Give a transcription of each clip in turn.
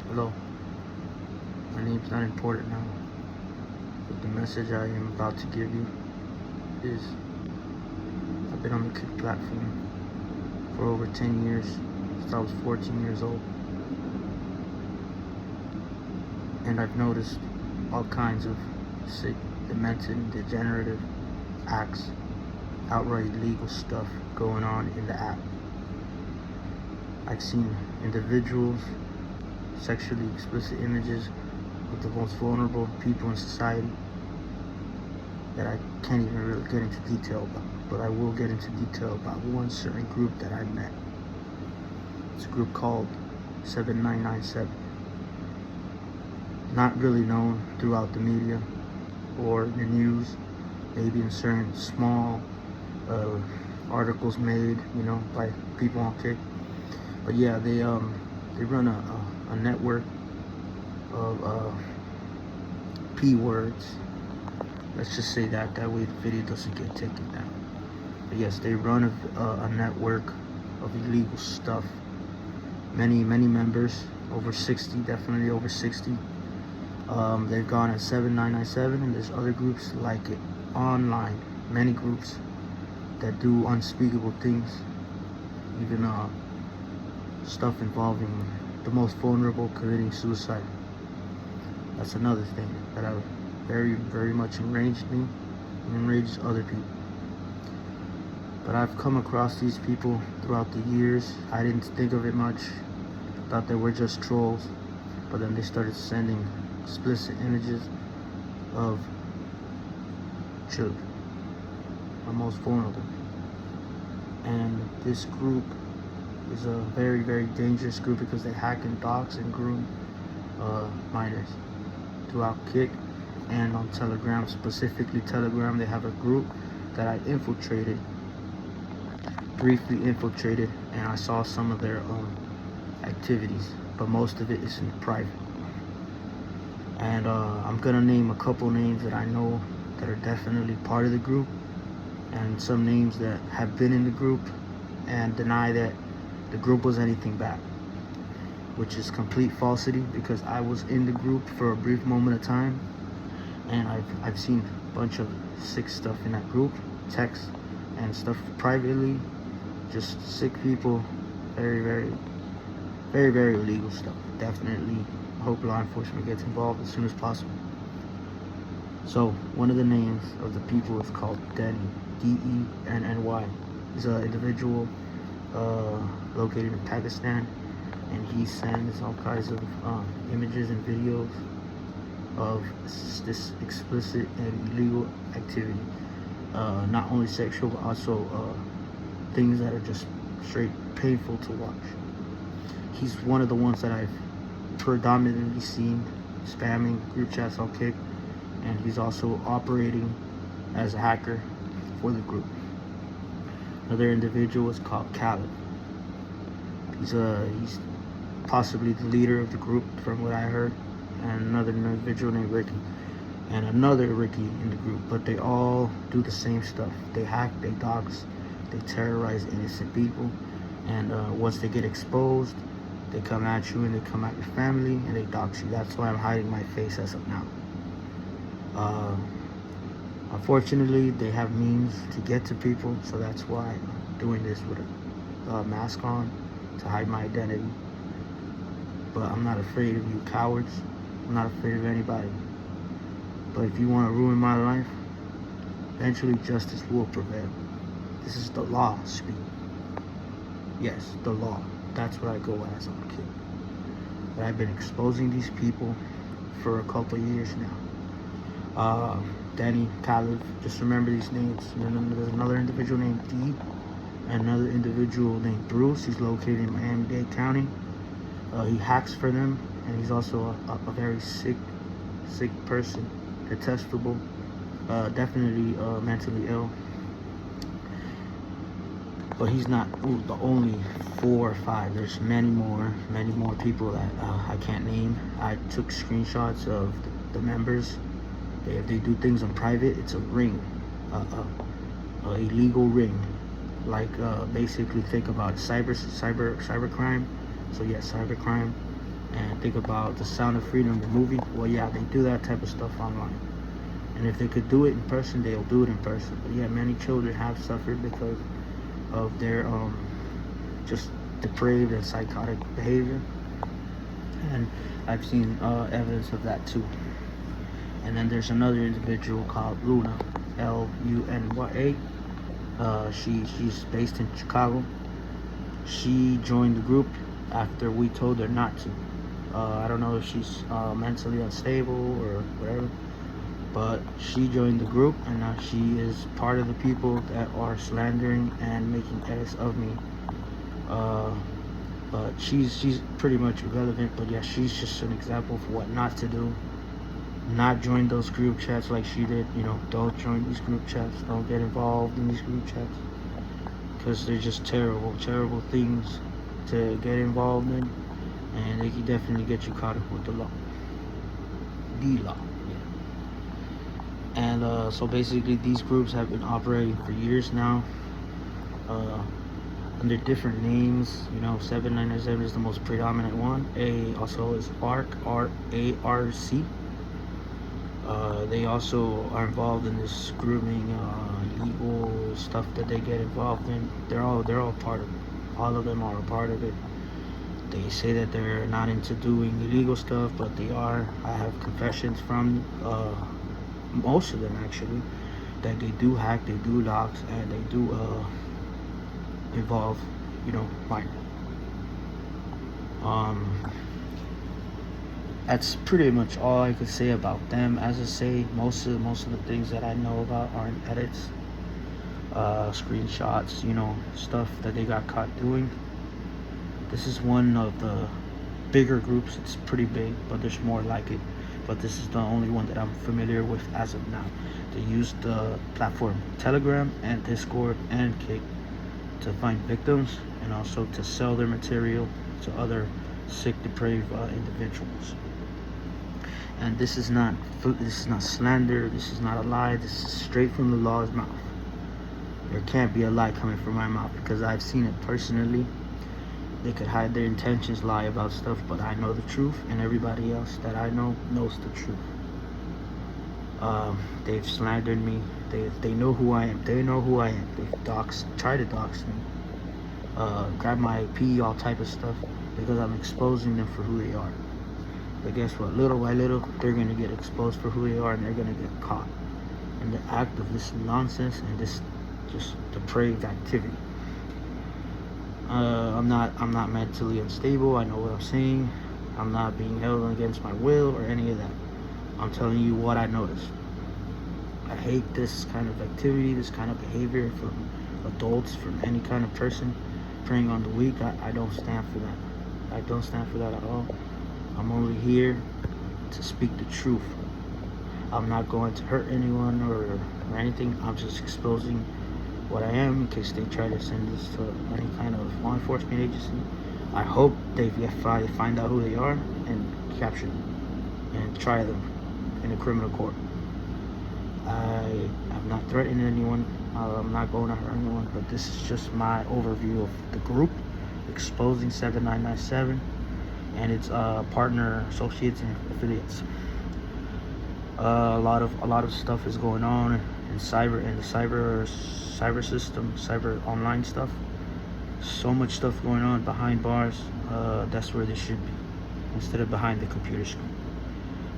Hello, my name's not important now, but the message I am about to give you is I've been on the Kick platform for over 10 years, since I was 14 years old, and I've noticed all kinds of sick, demented, degenerative acts, outright illegal stuff going on in the app. I've seen individuals, sexually explicit images of the most vulnerable people in society that I can't even really get into detail about, but I will get into detail about one certain group that I met. It's a group called 7997. Not really known throughout the media or the news, maybe in certain small articles made, by people on Kick. But yeah, they run a network of P words. Let's just say that way the video doesn't get taken down. But yes, they run a network of illegal stuff. Many members, over 60, definitely over 60. They've gone at 7997, and there's other groups like it online. Many groups that do unspeakable things, even stuff involving the most vulnerable committing suicide. That's another thing that very much enraged me and enraged other people. But I've come across these people throughout the years. I didn't think of it much. Thought they were just trolls. But then they started sending explicit images of children, the most vulnerable. And this group is a very dangerous group because they hack and dox and groom minors throughout Kick and on Telegram. Specifically Telegram, they have a group that I briefly infiltrated, and I saw some of their activities, but most of it is in private. And I'm gonna name a couple names that I know that are definitely part of the group, and some names that have been in the group and deny that the group was anything bad, which is complete falsity, because I was in the group for a brief moment of time, and I've seen a bunch of sick stuff in that group, texts and stuff privately, just sick people, very illegal stuff. Definitely hope law enforcement gets involved as soon as possible. So one of the names of the people is called Denny, Denny. He's an individual located in Pakistan, and he sends all kinds of images and videos of this explicit and illegal activity. Not only sexual, but also things that are just straight painful to watch. He's one of the ones that I've predominantly seen spamming group chats on Kick, and he's also operating as a hacker for the group. Another individual is called Khaled. He's possibly the leader of the group from what I heard, and another individual named Ricky, and another Ricky in the group. But they all do the same stuff. They hack, they dox, they terrorize innocent people, and once they get exposed, they come at you and they come at your family and they dox you. That's why I'm hiding my face as of now. Unfortunately, they have means to get to people, so that's why I'm doing this with a mask on to hide my identity. But I'm not afraid of you cowards. I'm not afraid of anybody. But if you want to ruin my life, eventually justice will prevail. This is the law speaking. Yes, the law. That's what I go as on Kick. But I've been exposing these people for a couple of years now. Danny, Khaled, just remember these names. And then there's another individual named D, and another individual named Bruce. He's located in Miami-Dade County. He hacks for them, and he's also a very sick person, detestable, definitely mentally ill. But he's not the only 4 or 5. There's many more people that I can't name. I took screenshots of the members. If they do things in private, it's a ring, a illegal ring. Like basically think about cyber crime. So yeah, cyber crime. And think about The Sound of Freedom, the movie. Well, yeah, they do that type of stuff online. And if they could do it in person, they'll do it in person. But yeah, many children have suffered because of their just depraved and psychotic behavior. And I've seen evidence of that too. And then there's another individual called Luna, Lunya. She's based in Chicago. She joined the group after we told her not to. I don't know if she's mentally unstable or whatever, but she joined the group, and now she is part of the people that are slandering and making edits of me. But she's pretty much irrelevant. But yeah, she's just an example for what not to do. Not join those group chats like she did. Don't join these group chats. Don't get involved in these group chats, because they're just terrible things to get involved in, and they can definitely get you caught up with the law. Yeah. And so basically, these groups have been operating for years now, under different names. 7997 is the most predominant one. Also is ARC, ARC. They also are involved in this grooming, legal stuff that they get involved in. They're all part of it. All of them are a part of it. They say that they're not into doing illegal stuff, but they are. I have confessions from most of them actually, that they do hack, they do locks, and they do involve minor. That's pretty much all I could say about them. As I say, most of the things that I know about are in edits, screenshots, stuff that they got caught doing. This is one of the bigger groups. It's pretty big, but there's more like it. But this is the only one that I'm familiar with as of now. They use the platform Telegram and Discord and Kick to find victims, and also to sell their material to other sick, depraved individuals. And this is not slander. This is not a lie. This is straight from the law's mouth. There can't be a lie coming from my mouth, because I've seen it personally. They could hide their intentions, lie about stuff, but I know the truth, and everybody else that I know knows the truth. They've slandered me. They know who I am. They know who I am. They've tried to dox me, grab my IP, all type of stuff, because I'm exposing them for who they are. But guess what? Little by little, they're gonna get exposed for who they are, and they're gonna get caught in the act of this nonsense and this just depraved activity. I'm not mentally unstable. I know what I'm saying. I'm not being held against my will or any of that. I'm telling you what I noticed. I hate this kind of activity, this kind of behavior from adults, from any kind of person preying on the weak. I don't stand for that. I don't stand for that at all. I'm only here to speak the truth. I'm not going to hurt anyone or anything. I'm just exposing what I am, in case they try to send this to any kind of law enforcement agency. I hope they find out who they are and capture them and try them in a criminal court. I have not threatened anyone. I'm not going to hurt anyone, but this is just my overview of the group exposing 7997 and its partner, associates, and affiliates. A lot of stuff is going on in the cyber system, cyber online stuff. So much stuff going on behind bars. That's where they should be, instead of behind the computer screen.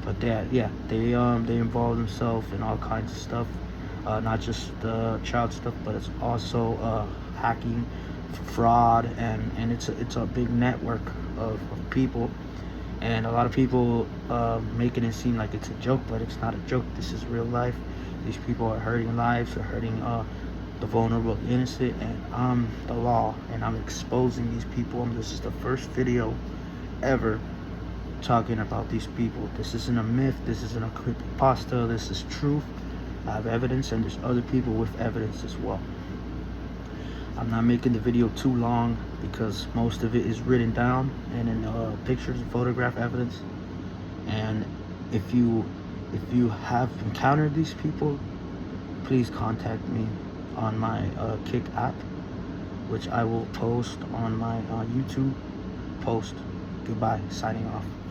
But they involve themselves in all kinds of stuff, not just the child stuff, but it's also hacking, fraud, and it's a big network of people, and a lot of people making it seem like it's a joke, but it's not a joke. This is real life. These people are hurting lives, are hurting the vulnerable, the innocent, and I'm the law, and I'm exposing these people. And this is the first video ever talking about these people. This isn't a myth. This isn't a creepypasta. This is truth. I have evidence, and there's other people with evidence as well. I'm not making the video too long because most of it is written down and in pictures and photograph evidence. And if you have encountered these people, please contact me on my Kick app, which I will post on my YouTube post. Goodbye. Signing off.